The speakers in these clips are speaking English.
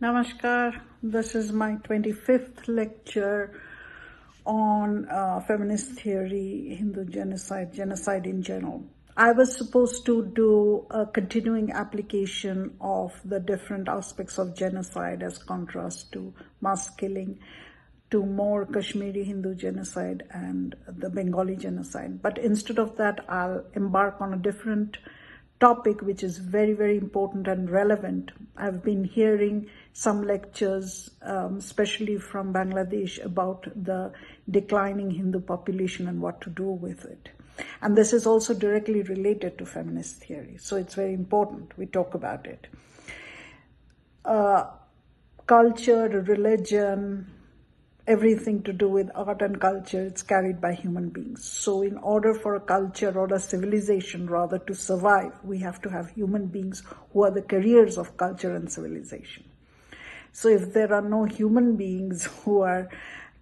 Namaskar. This is my 25th lecture on feminist theory, Hindu genocide, genocide in general. I was supposed to do a continuing application of the different aspects of genocide as contrast to mass killing, to more Kashmiri Hindu genocide and the Bengali genocide. But instead of that, I'll embark on a different topic which is very, very important and relevant. I've been hearing some lectures, especially from Bangladesh, about the declining Hindu population and what to do with it. And this is also directly related to feminist theory, so it's very important we talk about it. Culture, religion, everything to do with art and culture, it's carried by human beings. So in order for a culture or a civilization rather to survive, we have to have human beings who are the carriers of culture and civilization. So if there are no human beings who are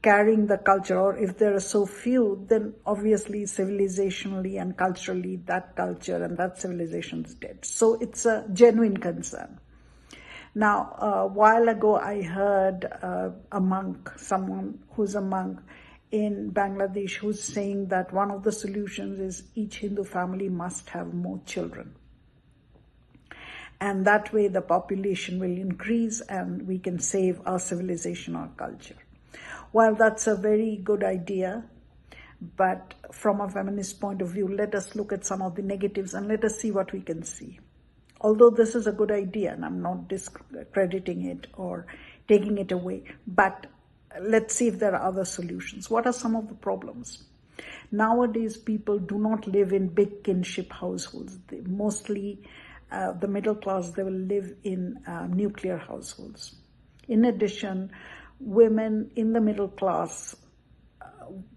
carrying the culture, or if there are so few, then obviously civilizationally and culturally that culture and that civilization is dead. So it's a genuine concern. Now, a while ago, I heard a monk, someone who's a monk in Bangladesh, who's saying that one of the solutions is each Hindu family must have more children. And that way the population will increase and we can save our civilization, our culture. While that's a very good idea, but from a feminist point of view, let us look at some of the negatives and let us see what we can see. Although this is a good idea, and I'm not discrediting it or taking it away, but let's see if there are other solutions. What are some of the problems? Nowadays, people do not live in big kinship households. Mostly the middle class, they will live in nuclear households. In addition, women in the middle class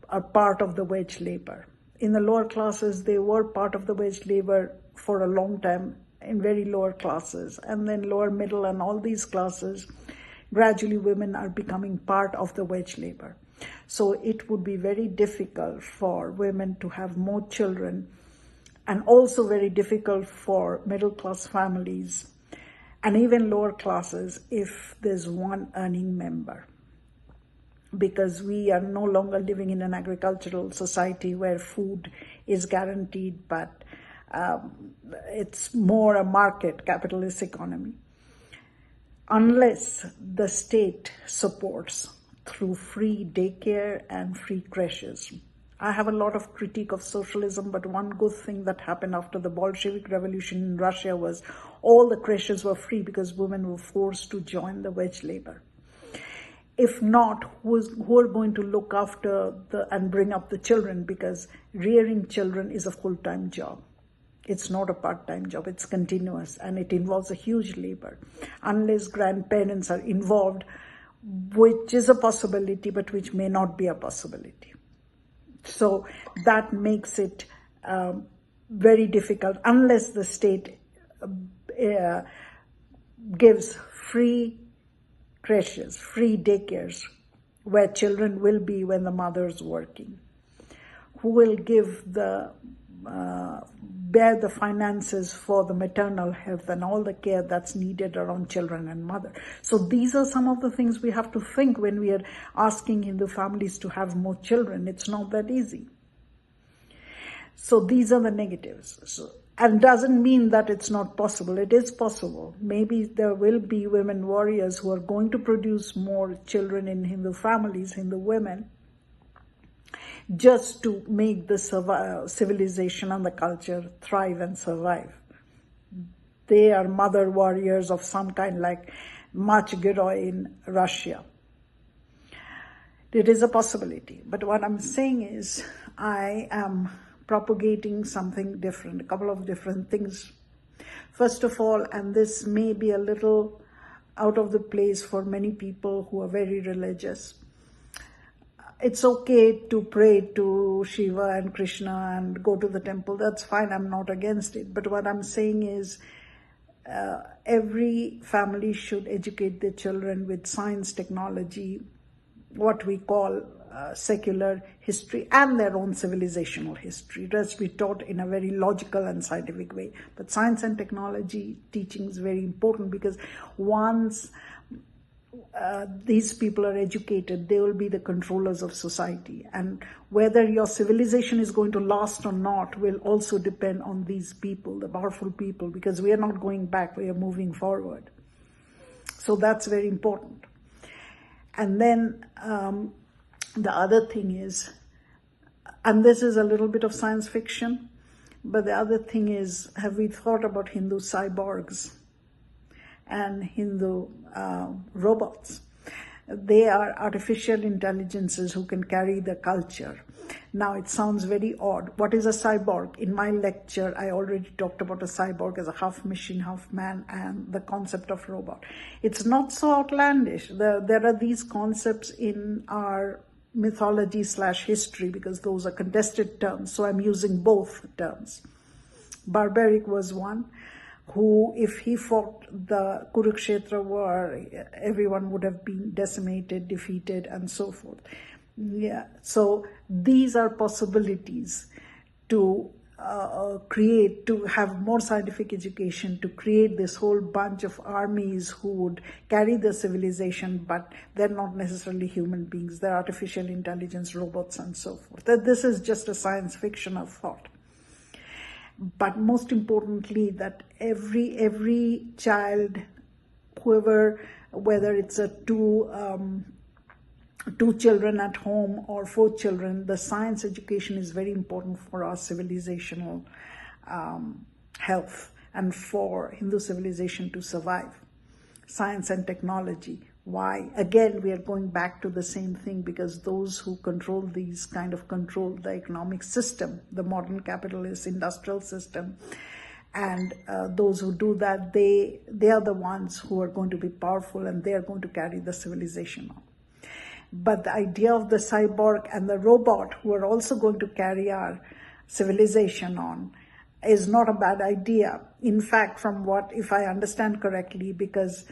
are part of the wage labor. In the lower classes, they were part of the wage labor for a long time, in very lower classes, and then lower middle and all these classes, gradually women are becoming part of the wage labor. So it would be very difficult for women to have more children, and also very difficult for middle class families and even lower classes if there's one earning member. Because we are no longer living in an agricultural society where food is guaranteed, but it's more a market, capitalist economy. Unless the state supports through free daycare and free creches. I have a lot of critique of socialism, but one good thing that happened after the Bolshevik Revolution in Russia was all the creches were free because women were forced to join the wage labor. If not, who are going to look after and bring up the children? Because rearing children is a full-time job. It's not a part-time job, it's continuous, and it involves a huge labor. Unless grandparents are involved, which is a possibility, but which may not be a possibility. So that makes it very difficult, unless the state gives free creches, free daycares, where children will be when the mother's working. Who will give bear the finances for the maternal health and all the care that's needed around children and mother. So these are some of the things we have to think when we are asking Hindu families to have more children. It's not that easy. So these are the negatives. And doesn't mean that it's not possible. It is possible. Maybe there will be women warriors who are going to produce more children in Hindu families, Hindu women, just to make the civilization and the culture thrive and survive. They are mother warriors of some kind, like Machgero in Russia. It is a possibility. But what I'm saying is, I am propagating something different, a couple of different things. First of all, and this may be a little out of the place for many people who are very religious, it's okay to pray to Shiva and Krishna and go to the temple. That's fine. I'm not against it. But what I'm saying is every family should educate their children with science, technology, what we call secular history, and their own civilizational history. It has to be taught in a very logical and scientific way. But science and technology teaching is very important, because once these people are educated, they will be the controllers of society. And whether your civilization is going to last or not will also depend on these people, the powerful people, because we are not going back, we are moving forward. So that's very important. And then the other thing is, and this is a little bit of science fiction, but the other thing is, have we thought about Hindu cyborgs and Hindu robots? They are artificial intelligences who can carry the culture. Now, it sounds very odd. What is a cyborg? In my lecture, I already talked about a cyborg as a half machine, half man, and the concept of robot. It's not so outlandish. There are these concepts in our mythology/history, because those are contested terms, so I'm using both terms. Barbaric was one who, if he fought the Kurukshetra war, everyone would have been decimated, defeated, and so forth. Yeah, so these are possibilities to create, to have more scientific education, to create this whole bunch of armies who would carry the civilization, but they're not necessarily human beings. They're artificial intelligence, robots, and so forth. This is just a science fiction of thought. But most importantly, that every child, whoever, whether it's a two children at home or 4 children, the science education is very important for our civilizational health and for Hindu civilization to survive. Science and technology. Why? Again, we are going back to the same thing, because those who control these kind of control the economic system, the modern capitalist industrial system, and those who do that, they are the ones who are going to be powerful, and they are going to carry the civilization on. But the idea of the cyborg and the robot, who are also going to carry our civilization on, is not a bad idea. In fact, from what, if I understand correctly, because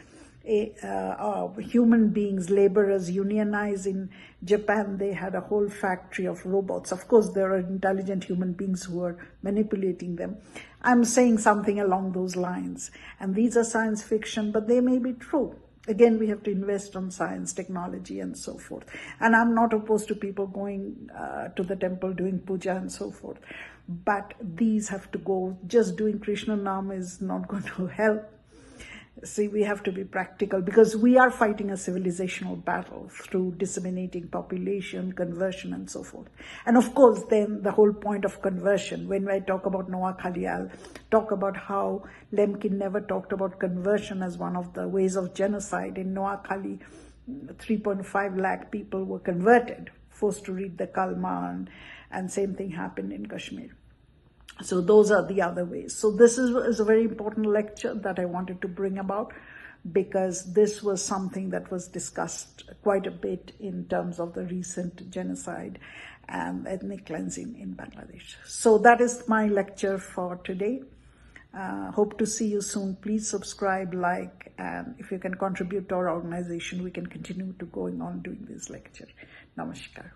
human beings, laborers, unionize in Japan, they had a whole factory of robots. Of course, there are intelligent human beings who are manipulating them. I'm saying something along those lines. And these are science fiction, but they may be true. Again, we have to invest on science, technology, and so forth. And I'm not opposed to people going to the temple, doing puja and so forth. But these have to go. Just doing Krishna Nam is not going to help. See, we have to be practical, because we are fighting a civilizational battle through disseminating population, conversion, and so forth. And of course, then the whole point of conversion, when I talk about Noakhali, I'll talk about how Lemkin never talked about conversion as one of the ways of genocide. In Noakhali, 3.5 lakh people were converted, forced to read the Kalma, and same thing happened in Kashmir. So those are the other ways. So this is a very important lecture that I wanted to bring about, because this was something that was discussed quite a bit in terms of the recent genocide and ethnic cleansing in Bangladesh. So that is my lecture for today. Hope to see you soon. Please subscribe, like, and if you can contribute to our organization, we can continue to going on doing this lecture. Namaskar.